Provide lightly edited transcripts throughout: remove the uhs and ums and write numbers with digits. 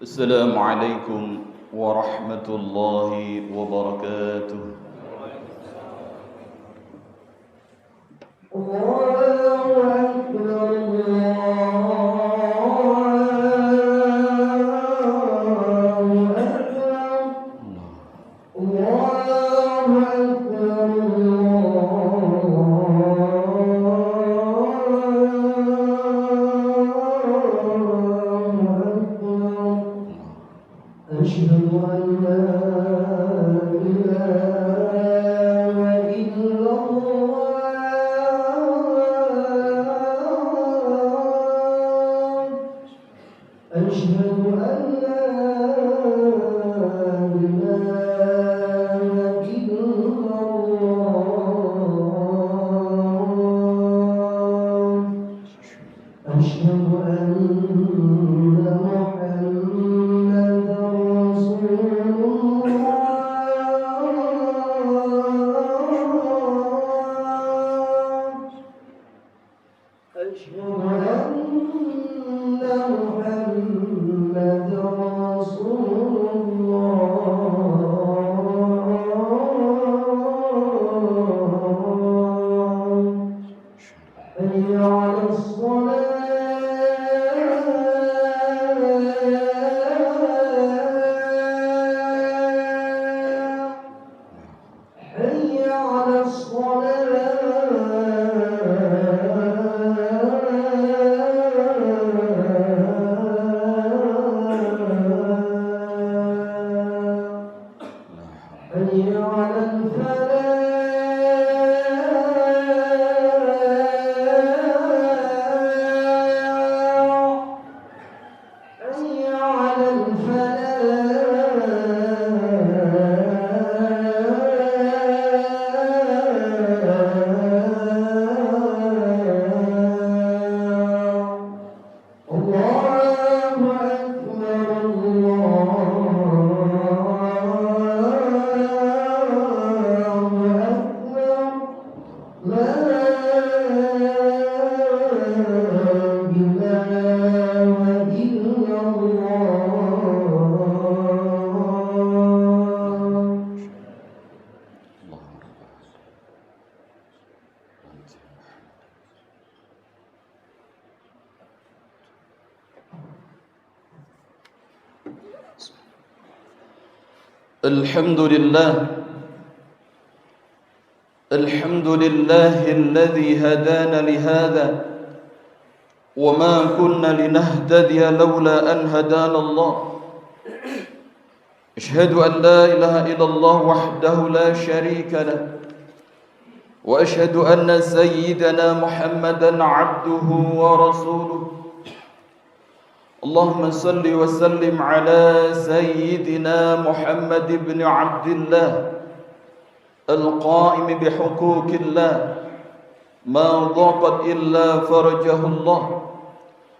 السلام عليكم ورحمة الله وبركاته. الحمد لله الذي هدانا لهذا وما كنا لنهتدي لولا أن هدانا الله. أشهد أن لا إله إلا الله وحده لا شريك له، وأشهد أن سيدنا محمدا عبده ورسوله. اللهم صل وسلم على سيدنا محمد بن عبد الله القائم بحقوق الله، ما ضاقت إلا فرجه الله.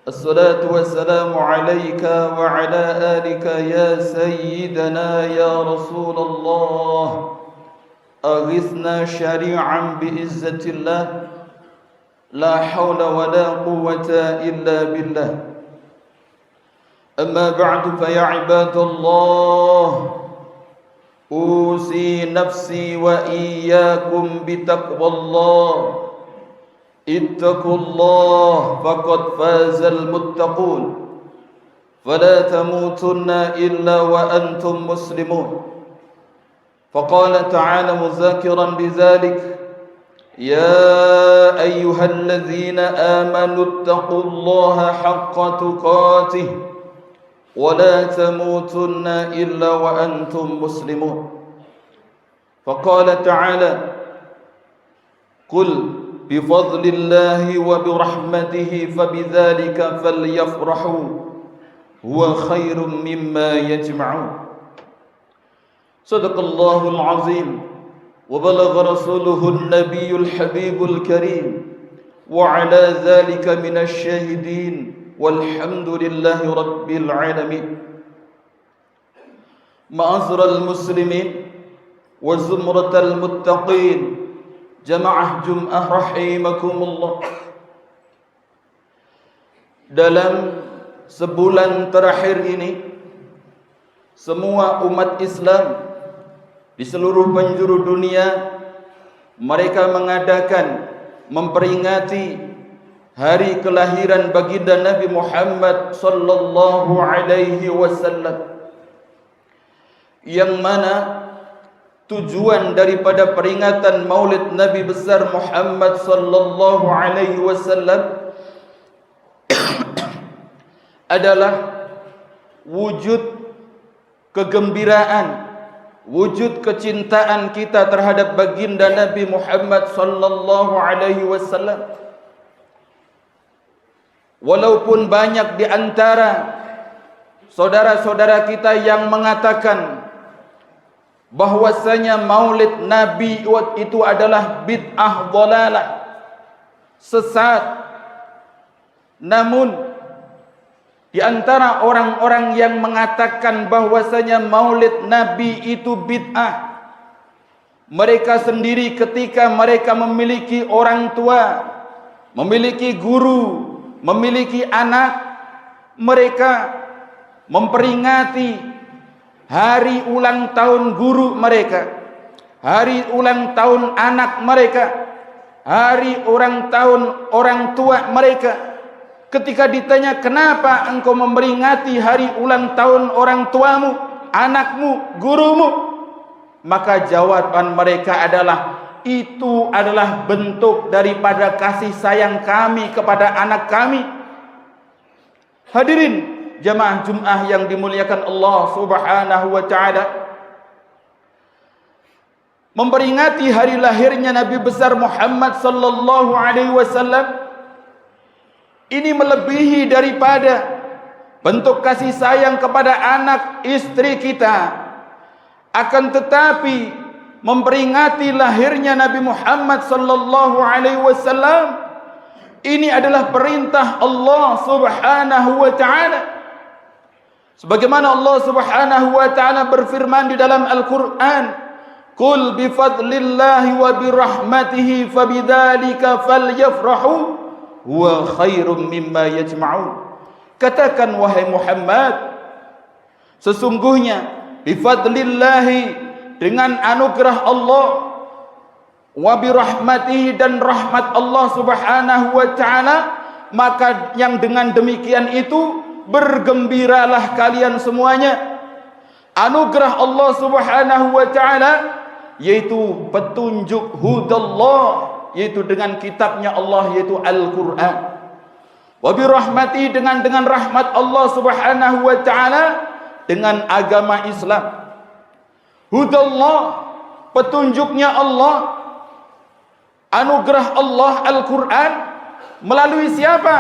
الصلاة والسلام عليك وعلى آلك يا سيدنا يا رسول الله. أغثنا شريعا بإزة الله، لا حول ولا قوة إلا بالله. أما بعد فيا عباد الله، أوصي نفسي وإياكم بتقوى الله. اتقوا الله فقد فاز المتقون، فلا تموتن إلا وأنتم مسلمون. فقال تعالى مذاكرا بذلك: يا أيها الذين آمنوا اتقوا الله حق تقاته ولا تموتن إلا وأنتم مسلمون. فقال تعالى: قل بفضل الله وبرحمته فبذلك فليفرحوا هو خير مما يجمعون. صدق الله العظيم وبلغ رسوله النبي الحبيب الكريم وعلى ذلك من الشاهدين والحمد لله رب العالمين. معاشر المسلمين وزمرة المتقين، jamaah Jum'ah rahimakumullah. Dalam sebulan terakhir ini semua umat Islam di seluruh penjuru dunia, mereka mengadakan, memperingati hari kelahiran baginda Nabi Muhammad sallallahu alaihi wasallam, yang mana tujuan daripada peringatan Maulid Nabi besar Muhammad sallallahu alaihi wasallam adalah wujud kegembiraan, wujud kecintaan kita terhadap baginda Nabi Muhammad sallallahu alaihi wasallam. Walaupun banyak di antara saudara-saudara kita yang mengatakan bahwasanya Maulid Nabi itu adalah bid'ah dhalalah, sesat, namun di antara orang-orang yang mengatakan bahwasanya Maulid Nabi itu bid'ah, mereka sendiri ketika mereka memiliki orang tua, memiliki guru, memiliki anak, mereka memperingati hari ulang tahun guru mereka, hari ulang tahun anak mereka, hari ulang tahun orang tua mereka. Ketika ditanya, kenapa engkau memperingati hari ulang tahun orang tuamu, anakmu, gurumu? Maka jawaban mereka adalah, itu adalah bentuk daripada kasih sayang kami kepada anak kami. Hadirin jamaah Jum'ah yang dimuliakan Allah subhanahu wa ta'ala, memperingati hari lahirnya Nabi besar Muhammad sallallahu alaihi wasallam ini melebihi daripada bentuk kasih sayang kepada anak istri kita. Akan tetapi memperingati lahirnya Nabi Muhammad sallallahu alaihi wasallam ini adalah perintah Allah subhanahu wa ta'ala. Sebagaimana Allah subhanahu wa ta'ala berfirman di dalam Al-Quran, Qul bifadlillahi wa birahmatihi fabidzalika falyafrahu huwa khairum mimma yajma'un. Katakan wahai Muhammad, sesungguhnya bifadlillahi, dengan anugerah Allah, wa birahmatihi, dan rahmat Allah subhanahu wa ta'ala, maka yang dengan demikian itu bergembiralah kalian semuanya. Anugerah Allah subhanahu wa ta'ala yaitu petunjuk hudallah, yaitu dengan kitabnya Allah, yaitu Al-Quran. Wa birahmatihi, dengan rahmat Allah subhanahu wa ta'ala, dengan agama Islam. Hudallah, petunjuknya Allah, anugerah Allah Al-Quran, melalui siapa?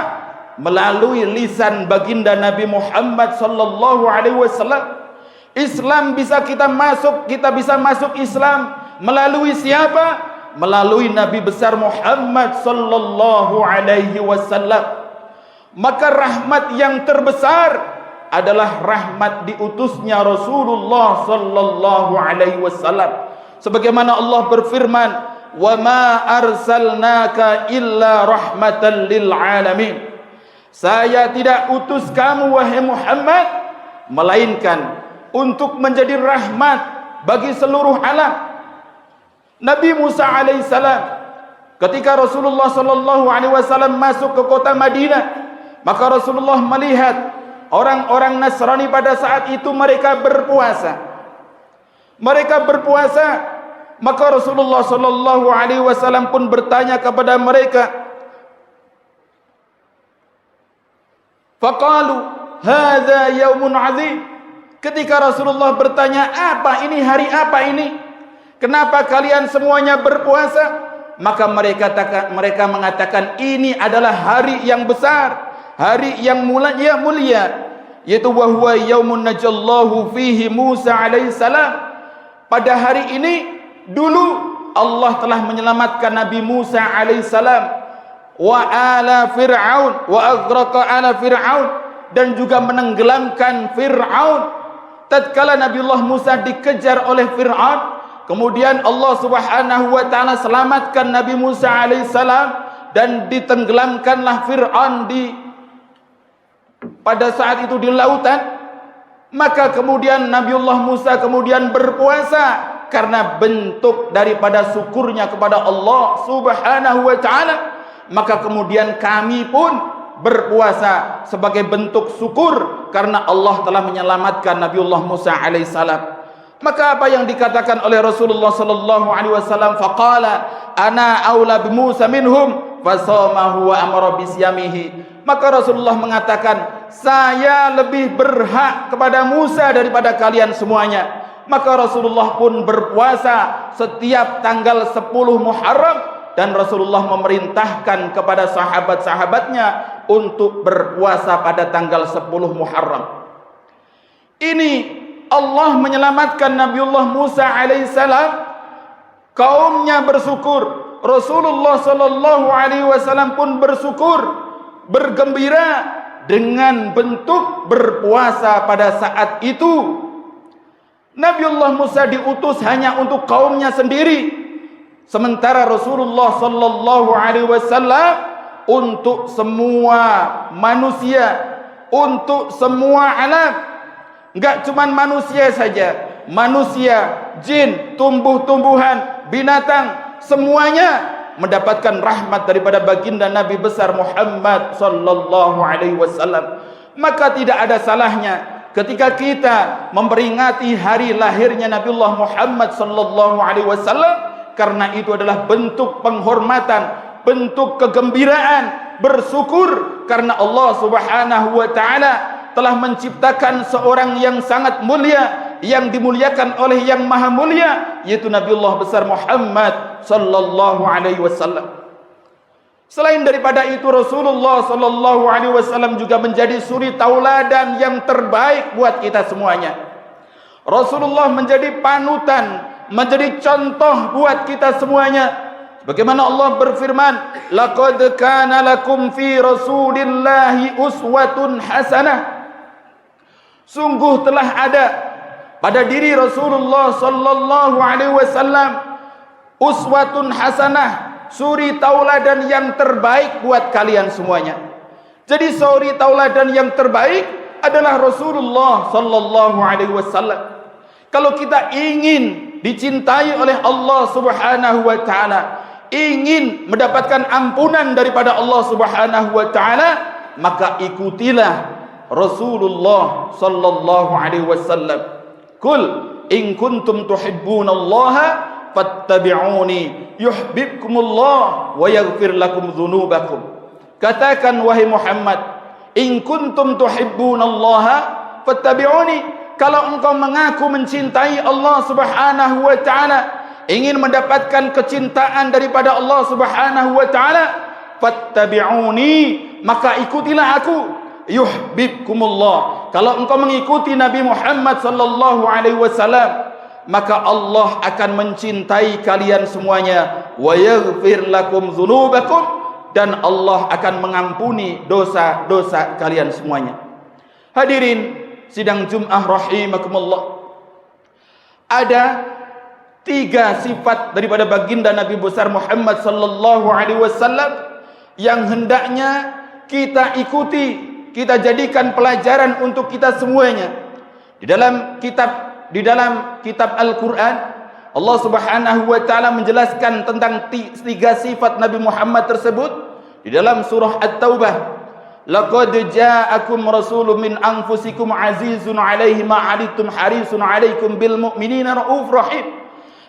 Melalui lisan baginda Nabi Muhammad sallallahu alaihi wasallam. Islam bisa kita bisa masuk Islam melalui siapa? Melalui Nabi besar Muhammad sallallahu alaihi wasallam. Maka rahmat yang terbesar adalah rahmat diutusnya Rasulullah sallallahu alaihi wasallam. Sebagaimana Allah berfirman, "Wa ma arsalnaka illa rahmatan lil alamin." Saya tidak utus kamu wahai Muhammad melainkan untuk menjadi rahmat bagi seluruh alam. Nabi Musa alaihissalam, ketika Rasulullah sallallahu alaihi wasallam masuk ke kota Madinah, maka Rasulullah melihat orang-orang Nasrani pada saat itu mereka berpuasa. Maka Rasulullah sallallahu alaihi wasallam pun bertanya kepada mereka, faqalu hadza yaumun azim. Ketika Rasulullah bertanya, apa ini, hari apa ini? Kenapa kalian semuanya berpuasa? Maka mereka mengatakan, ini adalah hari yang besar, hari yang mulia, yaitu wa huwa yaumun najallahu fihi Musa alaihissalam. Pada hari ini dulu Allah telah menyelamatkan Nabi Musa alaihissalam wa ala Fir'aun, wa aghraqa ala Fir'aun, dan juga menenggelamkan Fir'aun. Tatkala Nabiullah Musa dikejar oleh Fir'aun, kemudian Allah subhanahu wa ta'ala selamatkan Nabi Musa alaihissalam, dan ditenggelamkanlah Fir'aun pada saat itu di lautan. Maka kemudian Nabiullah Musa kemudian berpuasa karena bentuk daripada syukurnya kepada Allah Subhanahu wa taala. Maka kemudian kami pun berpuasa sebagai bentuk syukur karena Allah telah menyelamatkan Nabiullah Musa alaihissalam. Maka apa yang dikatakan oleh Rasulullah sallallahu alaihi wasallam, faqala ana aula bi Musa minhum fasamahu wa amara bisyamihi. Maka Rasulullah mengatakan, saya lebih berhak kepada Musa daripada kalian semuanya. Maka Rasulullah pun berpuasa setiap tanggal 10 Muharram, dan Rasulullah memerintahkan kepada sahabat-sahabatnya untuk berpuasa pada tanggal 10 Muharram. Ini Allah menyelamatkan Nabiullah Musa alaihissalam, kaumnya bersyukur, Rasulullah sallallahu alaihi wasallam pun bersyukur, bergembira dengan bentuk berpuasa pada saat itu. Nabiullah Musa diutus hanya untuk kaumnya sendiri, sementara Rasulullah sallallahu alaihi wasallam untuk semua manusia, untuk semua alam. Enggak cuman manusia saja, manusia, jin, tumbuh-tumbuhan, binatang, semuanya mendapatkan rahmat daripada baginda Nabi besar Muhammad sallallahu alaihi wasallam. Maka tidak ada salahnya ketika kita memperingati hari lahirnya Nabiullah Muhammad sallallahu alaihi wasallam, karena itu adalah bentuk penghormatan, bentuk kegembiraan, bersyukur karena Allah Subhanahu wa taala telah menciptakan seorang yang sangat mulia, yang dimuliakan oleh yang maha mulia, yaitu Nabiullah besar Muhammad sallallahu alaihi wasallam. Selain daripada itu, Rasulullah sallallahu alaihi wasallam juga menjadi suri tauladan yang terbaik buat kita semuanya. Rasulullah menjadi panutan, menjadi contoh buat kita semuanya. Bagaimana Allah berfirman, laqad kana lakum fi rasulillahi uswatun hasanah. Sungguh telah ada pada diri Rasulullah sallallahu alaihi wasallam uswatun hasanah, suri tauladan yang terbaik buat kalian semuanya. Jadi suri tauladan yang terbaik adalah Rasulullah sallallahu alaihi wasallam. Kalau kita ingin dicintai oleh Allah Subhanahu wa taala, ingin mendapatkan ampunan daripada Allah Subhanahu wa taala, maka ikutilah Rasulullah sallallahu alaihi wasallam. Qul in kuntum tuhibbunallaha fattabi'uni yuhibbukumullah wa yaghfir lakum dzunubakum. Katakan wahai Muhammad, in kuntum tuhibbunallaha fattabi'uni, kalau engkau mengaku mencintai Allah Subhanahu wa taala, ingin mendapatkan kecintaan daripada Allah Subhanahu wa taala, fattabi'uni, maka ikutilah aku. Yuhibbukumullah, kalau engkau mengikuti Nabi Muhammad sallallahu alaihi wasallam, maka Allah akan mencintai kalian semuanya. Wa yaghfir lakum dzunubakum, dan Allah akan mengampuni dosa-dosa kalian semuanya. Hadirin sidang Jum'ah rahimakumullah, ada 3 sifat daripada baginda Nabi besar Muhammad sallallahu alaihi wasallam yang hendaknya kita ikuti, kita jadikan pelajaran untuk kita semuanya. Di dalam kitab Al-Quran, Allah Subhanahu wa taala menjelaskan tentang 3 sifat Nabi Muhammad tersebut di dalam surah At-Taubah. Laqad ja'akum rasulun min anfusikum azizun 'alaihi ma 'anittum harisun 'alaikum bil mu'minina raufur rahim.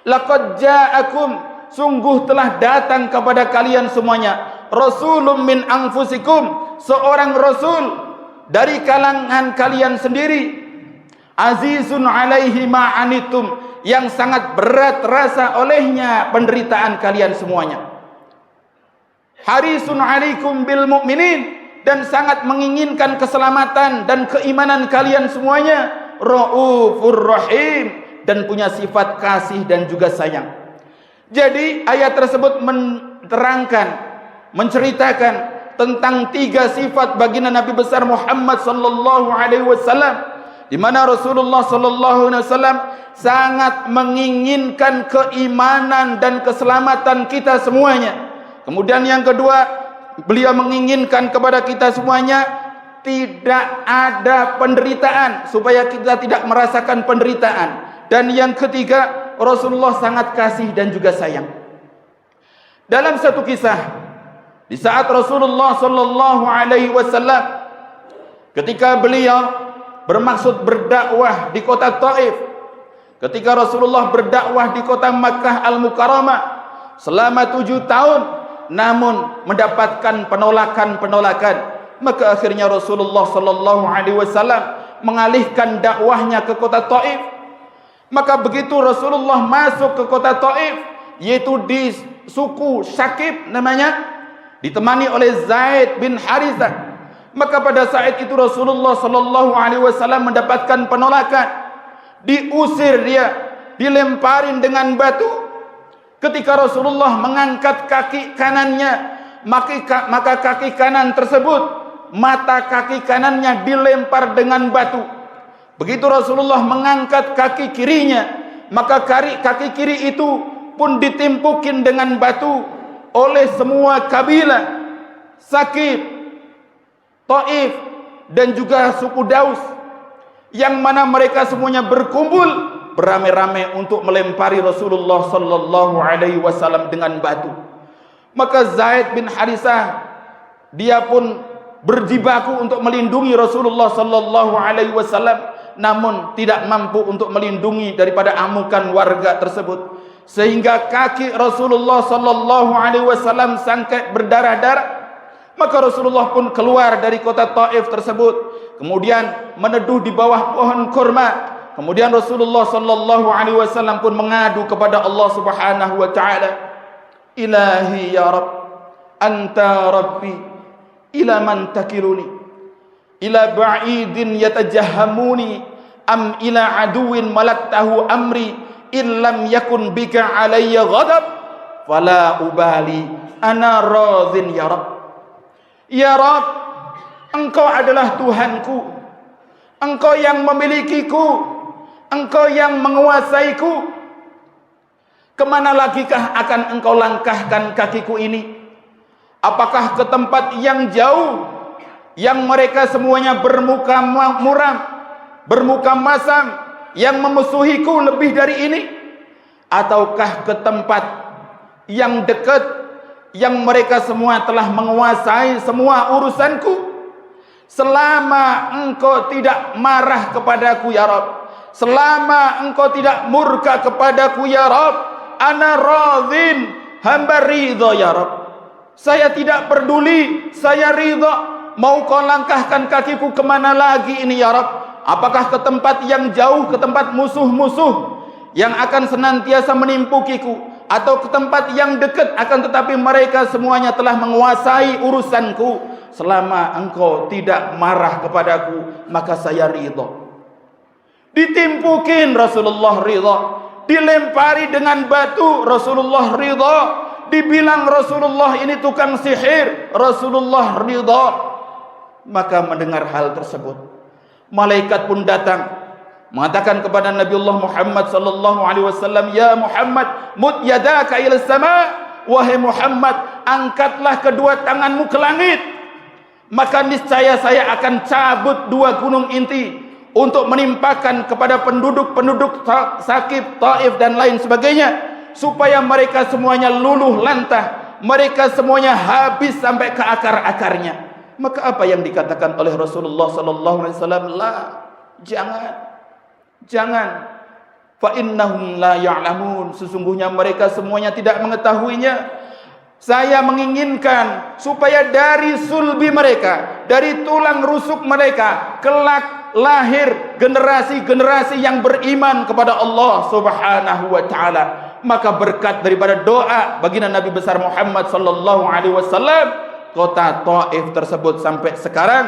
Laqad ja'akum, sungguh telah datang kepada kalian semuanya, rasulun min anfusikum, seorang rasul dari kalangan kalian sendiri, azizun 'alaihi ma 'anittum, yang sangat berat rasa olehnya penderitaan kalian semuanya, harisun 'alaikum bil mu'minin, dan sangat menginginkan keselamatan dan keimanan kalian semuanya, raufur rahim, dan punya sifat kasih dan juga sayang. Jadi ayat tersebut menerangkan, menceritakan tentang 3 sifat baginda Nabi besar Muhammad sallallahu alaihi wasallam, di mana Rasulullah sallallahu alaihi wasallam sangat menginginkan keimanan dan keselamatan kita semuanya. Kemudian yang kedua, beliau menginginkan kepada kita semuanya tidak ada penderitaan, supaya kita tidak merasakan penderitaan. Dan yang ketiga, Rasulullah sangat kasih dan juga sayang. Dalam satu kisah, di saat Rasulullah sallallahu alaihi wasallam ketika beliau bermaksud berdakwah di kota Taif, ketika Rasulullah berdakwah di kota Makkah Al-Mukarramah selama 7 tahun, namun mendapatkan penolakan-penolakan, maka akhirnya Rasulullah sallallahu alaihi wasallam mengalihkan dakwahnya ke kota Taif. Maka begitu Rasulullah masuk ke kota Taif, yaitu di suku Syakib namanya, ditemani oleh Zaid bin Harithah, maka pada saat itu Rasulullah sallallahu alaihi wasallam mendapatkan penolakan, diusir dia, dilemparin dengan batu. Ketika Rasulullah mengangkat kaki kanannya, maka kaki kanan tersebut, mata kaki kanannya dilempar dengan batu. Begitu Rasulullah mengangkat kaki kirinya, maka kaki kiri itu pun ditimpukin dengan batu oleh semua kabilah Sakif, Taif, dan juga suku Daus, yang mana mereka semuanya berkumpul beramai-ramai untuk melempari Rasulullah sallallahu alaihi wasallam dengan batu. Maka Zaid bin Harithah, dia pun berjibaku untuk melindungi Rasulullah sallallahu alaihi wasallam, namun tidak mampu untuk melindungi daripada amukan warga tersebut, sehingga kaki Rasulullah sallallahu alaihi wasallam sampai berdarah-darah. Maka Rasulullah pun keluar dari kota Taif tersebut, kemudian meneduh di bawah pohon kurma. Kemudian Rasulullah sallallahu alaihi wasallam pun mengadu kepada Allah Subhanahu wa taala, Ilahi ya Rabb, anta Rabbi, ila man takiluni, ila ba'idin yatajahamuni, am ila aduwin malaktahu amri, illam yakun bika alayya ghadab, fala ubali, ana radhin ya Rabb. Ya Rabb, Engkau adalah Tuhanku, Engkau yang memilikiku, Engkau yang menguasaiku. Kemana lagikah akan Engkau langkahkan kakiku ini? Apakah ke tempat yang jauh, yang mereka semuanya bermuka muram, bermuka masam, yang memusuhiku lebih dari ini? Ataukah ke tempat yang dekat, yang mereka semua telah menguasai semua urusanku? Selama Engkau tidak marah kepadaku ya Rabb, selama Engkau tidak murka kepadaku ya Rabb, ana radhin, hamba ridha ya Rabb. Saya tidak peduli, saya ridha. Mau Kau langkahkan kakiku kemana lagi ini ya Rabb? Apakah ke tempat yang jauh, ke tempat musuh-musuh yang akan senantiasa menimpukiku, atau ke tempat yang dekat akan tetapi mereka semuanya telah menguasai urusanku? Selama Engkau tidak marah kepadaku, maka saya ridha. Ditimpukin, Rasulullah ridha. Dilempari dengan batu, Rasulullah ridha. Dibilang Rasulullah ini tukang sihir, Rasulullah ridha. Maka mendengar hal tersebut, malaikat pun datang mengatakan kepada Nabiullah Muhammad sallallahu alaihi wasallam, ya Muhammad, mud yadaka ila sama, wahai Muhammad, angkatlah kedua tanganmu ke langit, maka niscaya saya akan cabut 2 gunung inti untuk menimpakan kepada penduduk-penduduk Sakif, Taif dan lain sebagainya, supaya mereka semuanya luluh lantah, mereka semuanya habis sampai ke akar-akarnya. Maka apa yang dikatakan oleh Rasulullah sallallahu alaihi wasallam? La, jangan. Fa innahum la ya'lamun, sesungguhnya mereka semuanya tidak mengetahuinya. Saya menginginkan supaya dari sulbi mereka, dari tulang rusuk mereka, kelak lahir generasi-generasi yang beriman kepada Allah Subhanahu wa taala. Maka berkat daripada doa baginda Nabi besar Muhammad sallallahu alaihi wasallam, kota Taif tersebut sampai sekarang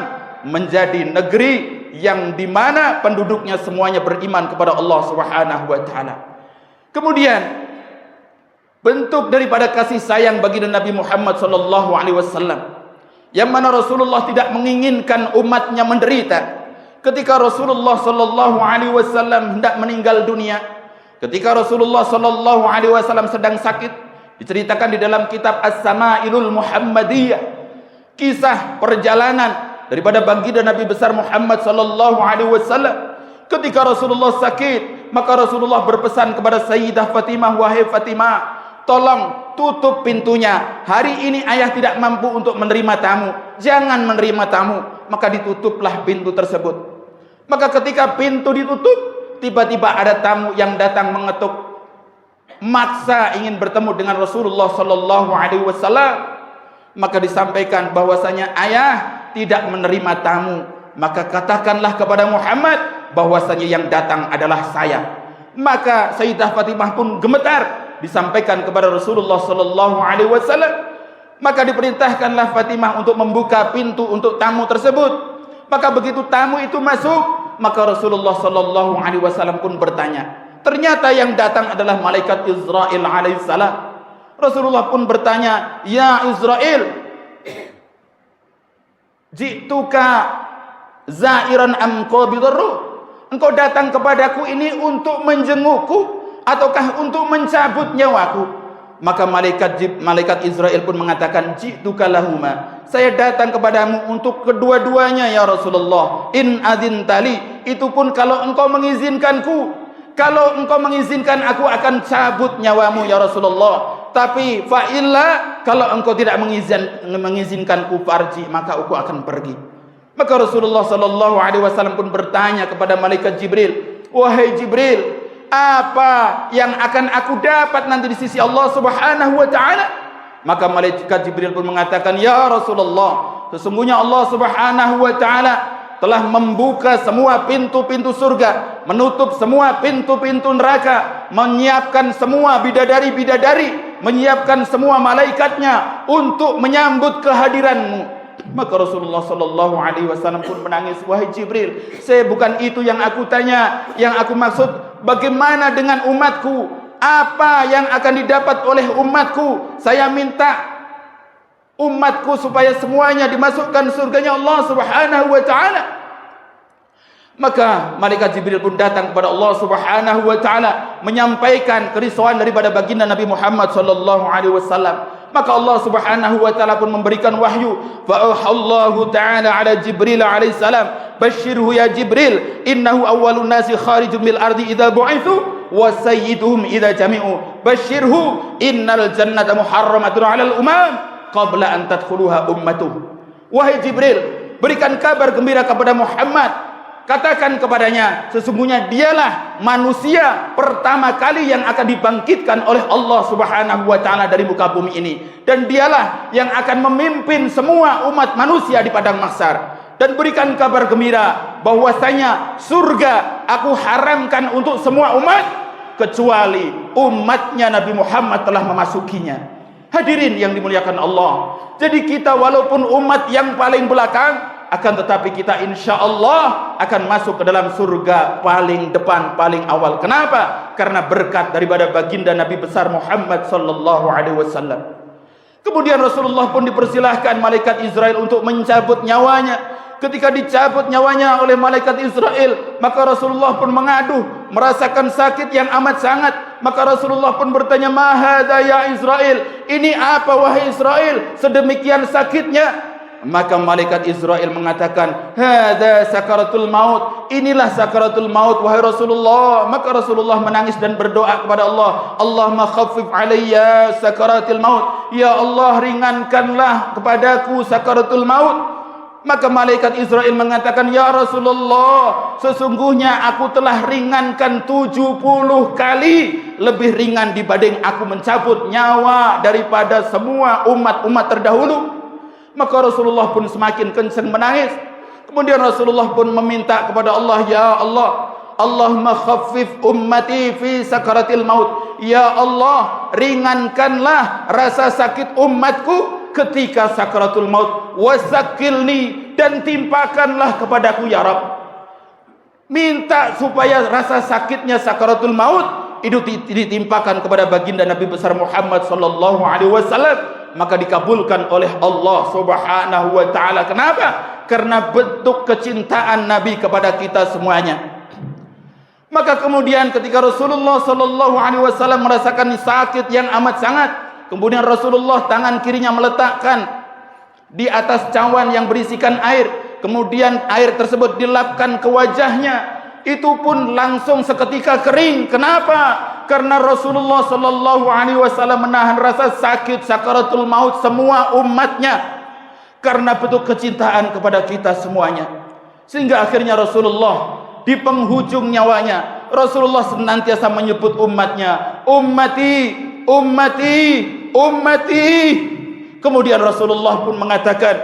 menjadi negeri yang dimana penduduknya semuanya beriman kepada Allah Subhanahu wa taala. Kemudian bentuk daripada kasih sayang baginda Nabi Muhammad sallallahu alaihi wasallam, yang mana Rasulullah tidak menginginkan umatnya menderita. Ketika Rasulullah sallallahu alaihi wasallam hendak meninggal dunia, ketika Rasulullah sallallahu alaihi wasallam sedang sakit, diceritakan di dalam kitab As-Samailul Muhammadiyah, kisah perjalanan daripada baginda Nabi besar Muhammad sallallahu alaihi wasallam. Ketika Rasulullah sakit, maka Rasulullah berpesan kepada Sayyidah Fatimah, wahai Fatimah, tolong tutup pintunya. Hari ini ayah tidak mampu untuk menerima tamu. Jangan menerima tamu. Maka ditutuplah pintu tersebut. Maka ketika pintu ditutup, tiba-tiba ada tamu yang datang mengetuk, maksa ingin bertemu dengan Rasulullah sallallahu alaihi wasallam. Maka disampaikan bahwasanya ayah tidak menerima tamu. Maka katakanlah kepada Muhammad bahwasanya yang datang adalah saya. Maka Sayyidah Fatimah pun gemetar, disampaikan kepada Rasulullah sallallahu alaihi wasallam. Maka diperintahkanlah Fatimah untuk membuka pintu untuk tamu tersebut. Maka begitu tamu itu masuk, maka Rasulullah sallallahu alaihi wasallam pun bertanya. Ternyata yang datang adalah malaikat Israil alaihissalam. Rasulullah pun bertanya, "Ya Israil, jituka zairan am qabidur ruh? Engkau datang kepadaku ini untuk menjengukku ataukah untuk mencabut nyawaku?" Maka malaikat Israel pun mengatakan, "Jituka lahuma." Saya datang kepadamu untuk kedua-duanya ya Rasulullah. In adzin tali, itu pun kalau engkau mengizinkanku. Kalau engkau mengizinkan aku akan cabut nyawamu ya Rasulullah. Tapi fa illa, kalau engkau tidak mengizinkanku farji, maka aku akan pergi. Maka Rasulullah sallallahu alaihi wasallam pun bertanya kepada malaikat Jibril, "Wahai Jibril, apa yang akan aku dapat nanti di sisi Allah Subhanahu wa taala?" Maka malaikat Jibril pun mengatakan, "Ya Rasulullah, sesungguhnya Allah Subhanahu wa taala telah membuka semua pintu-pintu surga, menutup semua pintu-pintu neraka, menyiapkan semua bidadari-bidadari, menyiapkan semua malaikatnya untuk menyambut kehadiranmu." Maka Rasulullah sallallahu alaihi wasallam pun menangis, "Wahai Jibril, saya bukan itu yang aku tanya. Yang aku maksud, bagaimana dengan umatku? Apa yang akan didapat oleh umatku? Saya minta umatku supaya semuanya dimasukkan surganya Allah Subhanahu wa taala." Maka malaikat Jibril pun datang kepada Allah Subhanahu wa taala menyampaikan kerisauan daripada baginda Nabi Muhammad sallallahu alaihi wasallam. Maka Allah Subhanahu wa taala pun memberikan wahyu, fa auhallahu taala ala Jibril alaihi salam, "Basyirhu ya Jibril, innahu awwalun nasi kharijun bil ardi idza bu'itsu wa sayyiduhum idza jami'u. Basyirhu innal jannata muharramatun 'alal umam qabla an tadkhuluha ummatuh." Wahai Jibril, berikan kabar gembira kepada Muhammad. Katakan kepadanya, sesungguhnya dialah manusia pertama kali yang akan dibangkitkan oleh Allah Subhanahu wa taala dari muka bumi ini, dan dialah yang akan memimpin semua umat manusia di padang mahsyar. Dan berikan kabar gembira bahwasanya surga aku haramkan untuk semua umat kecuali umatnya Nabi Muhammad telah memasukinya. Hadirin yang dimuliakan Allah, jadi kita walaupun umat yang paling belakang, akan tetapi kita insya Allah akan masuk ke dalam surga paling depan, paling awal. Kenapa? Karena berkat daripada baginda Nabi besar Muhammad sallallahu alaihi wasallam. Kemudian Rasulullah pun dipersilahkan malaikat Israel untuk mencabut nyawanya. Ketika dicabut nyawanya oleh malaikat Israel, maka Rasulullah pun mengadu, merasakan sakit yang amat sangat. Maka Rasulullah pun bertanya, "Ma hadza ya Israel? Ini apa wahai Israel? Sedemikian sakitnya?" Maka malaikat Israel mengatakan, "Hadza sakaratul maut." Inilah sakaratul maut wahai Rasulullah. Maka Rasulullah menangis dan berdoa kepada Allah, "Allahumma khaffif alayya sakaratul maut." Ya Allah, ringankanlah kepadaku sakaratul maut. Maka malaikat Israel mengatakan, "Ya Rasulullah, sesungguhnya aku telah ringankan 70 kali lebih ringan dibanding aku mencabut nyawa daripada semua umat-umat terdahulu." Maka Rasulullah pun semakin kencang menangis. Kemudian Rasulullah pun meminta kepada Allah, "Ya Allah, Allahumma khaffif ummati fi sakaratil maut." Ya Allah, ringankanlah rasa sakit umatku ketika sakaratul maut. Wasakilni, dan timpakanlah kepadaku ya Rabb. Minta supaya rasa sakitnya sakaratul maut itu ditimpakan kepada baginda Nabi besar Muhammad sallallahu alaihi wasallam. Maka dikabulkan oleh Allah Subhanahu wa taala. Kenapa? Karena bentuk kecintaan Nabi kepada kita semuanya. Maka kemudian ketika Rasulullah sallallahu alaihi wasallam merasakan sakit yang amat sangat, kemudian Rasulullah tangan kirinya meletakkan di atas cawan yang berisikan air, kemudian air tersebut dilapkan ke wajahnya, itu pun langsung seketika kering. Kenapa? Karena Rasulullah sallallahu alaihi wasallam menahan rasa sakit sakaratul maut semua umatnya karena bentuk kecintaan kepada kita semuanya. Sehingga akhirnya Rasulullah di penghujung nyawanya, Rasulullah senantiasa menyebut umatnya, ummati, ummati, ummati. Kemudian Rasulullah pun mengatakan,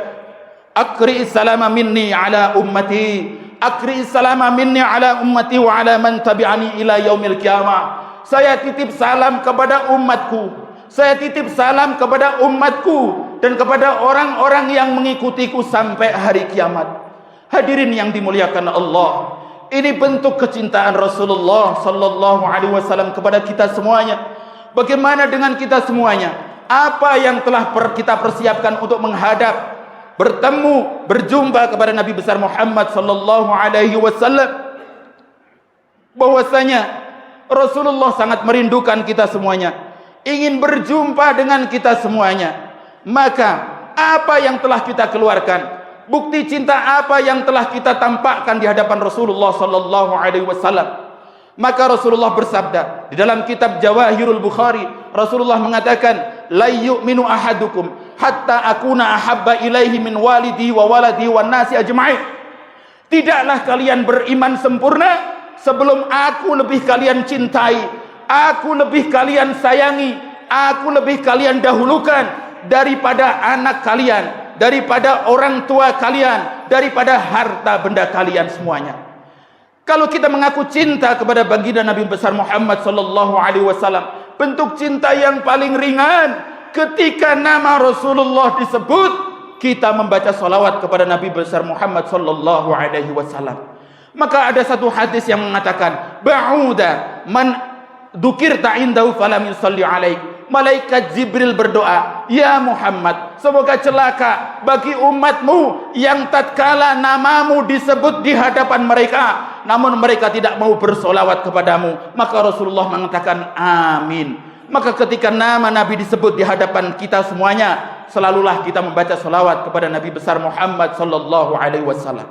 akri salama minni ala ummati, akri salama minni ala ummati wa ala man tabi'ani ila yaumil qiyamah. Saya titip salam kepada umatku, saya titip salam kepada umatku dan kepada orang-orang yang mengikutiku sampai hari kiamat. Hadirin yang dimuliakan Allah, ini bentuk kecintaan Rasulullah sallallahu alaihi wasallam kepada kita semuanya. Bagaimana dengan kita semuanya? Apa yang telah kita persiapkan untuk menghadap, bertemu, berjumpa kepada Nabi besar Muhammad sallallahu alaihi wasallam? Bahwasanya Rasulullah sangat merindukan kita semuanya, ingin berjumpa dengan kita semuanya. Maka apa yang telah kita keluarkan, bukti cinta apa yang telah kita tampakkan di hadapan Rasulullah sallallahu alaihi wasallam? Maka Rasulullah bersabda di dalam kitab Jawahirul Bukhari, Rasulullah mengatakan, la yu'minu ahadukum hatta akuna ahabba ilaihi min walidi wa waladi wan nasi ajma'in. Tidaklah kalian beriman sempurna sebelum aku lebih kalian cintai, aku lebih kalian sayangi, aku lebih kalian dahulukan daripada anak kalian, daripada orang tua kalian, daripada harta benda kalian semuanya. Kalau kita mengaku cinta kepada baginda Nabi besar Muhammad sallallahu alaihi wasallam, bentuk cinta yang paling ringan ketika nama Rasulullah disebut, kita membaca salawat kepada Nabi besar Muhammad sallallahu alaihi wasallam. Maka ada satu hadis yang mengatakan, ba'uda man dzukirta indahu falam yusalli alaik. Malaikat Jibril berdoa, ya Muhammad, semoga celaka bagi umatmu yang tatkala namamu disebut di hadapan mereka, namun mereka tidak mau bersolawat kepadamu. Maka Rasulullah mengatakan amin. Maka ketika nama Nabi disebut di hadapan kita semuanya, selalulah kita membaca solawat kepada Nabi besar Muhammad sallallahu alaihi wasallam.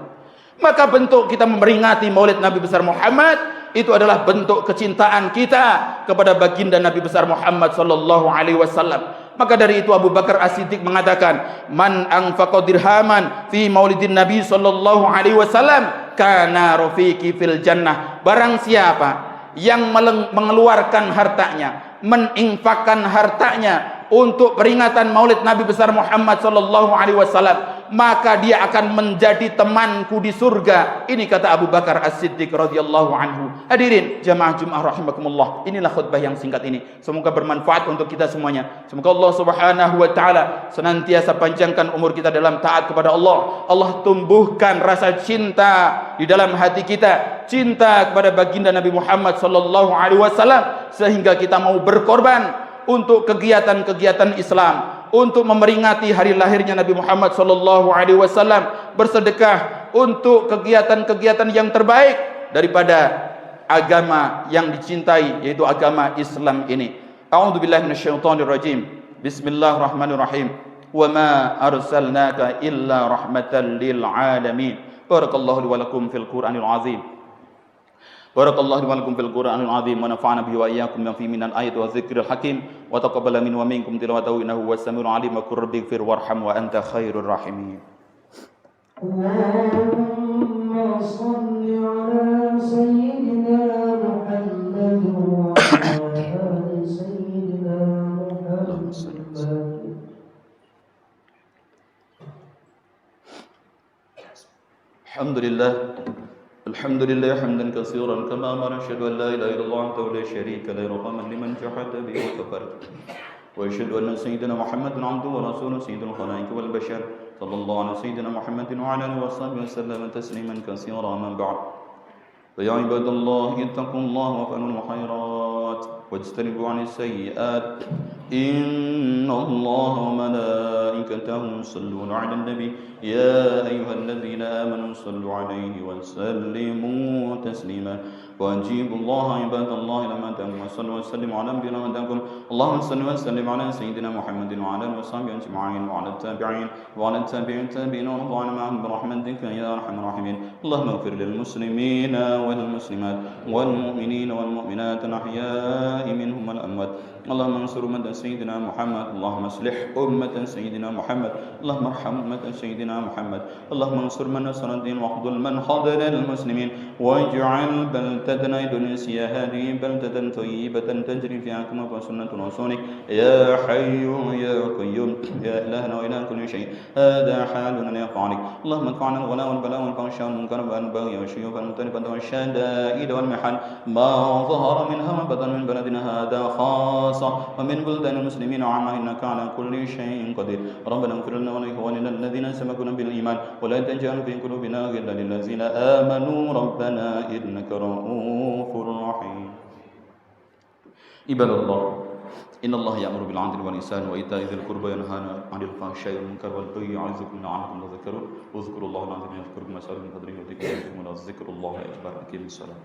Maka bentuk kita memperingati Maulid Nabi besar Muhammad itu adalah bentuk kecintaan kita kepada baginda Nabi besar Muhammad sallallahu alaihi wasallam. Maka dari itu Abu Bakar As-Siddiq mengatakan, man anfaqa dirhaman fi maulidin Nabi sallallahu alaihi wasallam kana rafiqi fil jannah. Barang siapa yang mengeluarkan hartanya, meninfakkan hartanya untuk peringatan Maulid Nabi besar Muhammad sallallahu alaihi wasallam, maka dia akan menjadi temanku di surga. Ini kata Abu Bakar As-Siddiq radhiyallahu anhu. Hadirin jamaah Jumat rahimakumullah, inilah khutbah yang singkat ini. Semoga bermanfaat untuk kita semuanya. Semoga Allah Subhanahu wa taala senantiasa panjangkan umur kita dalam taat kepada Allah. Allah tumbuhkan rasa cinta di dalam hati kita, cinta kepada baginda Nabi Muhammad sallallahu alaihi wasallam, sehingga kita mau berkorban untuk kegiatan-kegiatan Islam, untuk memperingati hari lahirnya Nabi Muhammad sallallahu alaihi wasallam, bersedekah untuk kegiatan-kegiatan yang terbaik daripada agama yang dicintai, yaitu agama Islam ini. A'udzubillahi minasyaitonir rajim. Bismillahirrahmanirrahim. Wa ma arsalnaka illa rahmatan lil alamin. Barakallahu li wa lakum fil Qur'anil azim. Barakallahu li wa lakum fil Qur'anil azim wa nafa'ana bihi wa iyyakum bima fihi minal ayati wa dzikril hakim wa taqabbala minna wa minkum tilawatahu innahu was samiul alim wa qur rabbighfir warham wa anta khairur rahimin. Allahumma shalli ala sayyidina Muhammad wa ala sayyidina Muhammad. Alhamdulillah. الحمد لله حمدا كثيرا كما أمر. أشهد أن لا إله إلا الله وحده لا شريك له رحمة لمن جحد به وكفر وأشهد أن سيدنا محمد عبده ورسوله سيد الخلائق والبشر صلى الله على سيدنا محمد وعلى آله وصحبه وسلم تسليما كثيرا. من بعد فيا عباد الله اتقوا الله وافعلوا الخيرات واجتنبوا عن السيئات إن الله وملائكته يصلون على النبي يا أيها الذين آمنوا صلوا عليه وسلموا تسليما. وأجيبوا الله عباد الله لما دعاكم وصلوا وسلموا على نبينا ودعاكم اللهم صل وسلم على سيدنا محمد وعلى آله وصحبه أجمعين وعلى التابعين وعلى التابعين ورضوان معهم برحمتك يا أرحم الراحمين اللهم اغفر للمسلمين والمسلمات والمؤمنين والمؤمنات الأحياء منهم والأموات اللهم انصر أمة سيدنا محمد اللهم اصلح أمة سيدنا محمد اللهم ارحم أمة سيدنا محمد اللهم انصر من نصر الدين واخذل من خذل المسلمين واجعل بلدتنا إندونيسيا هذه بلدة طيبة تجري فيها كما سنة رسولك يا حي يا قيوم يا إلهنا وإله كل شيء هذا حالنا يا فعلك اللهم ادفع عنا الغلاء والبلاء والفحشاء والمنكر والبغي والشيوخ والمختلفة والشدائد والمحن ما ظهر منها وبطن من بلدنا هذا خاصة ومن بلدان المسلمين عامة إنك على كل شيء قدير ربنا اغفر لنا ولإخواننا الذين سبقونا بالإيمان ولا تجعل في قلوبنا غلا للذين آمنوا ربنا إنك رؤوف رحيم عباد الله إن الله يأمر بالعدل والإحسان وإيتاء ذي القربى وينهى عن الفحشاء والمنكر والبغي يعظكم لعلكم تذكرون واذكروا الله العظيم يذكركم واسألوا من فضله وذكركم ولذكر الله أكبر أقيموا الصلاة.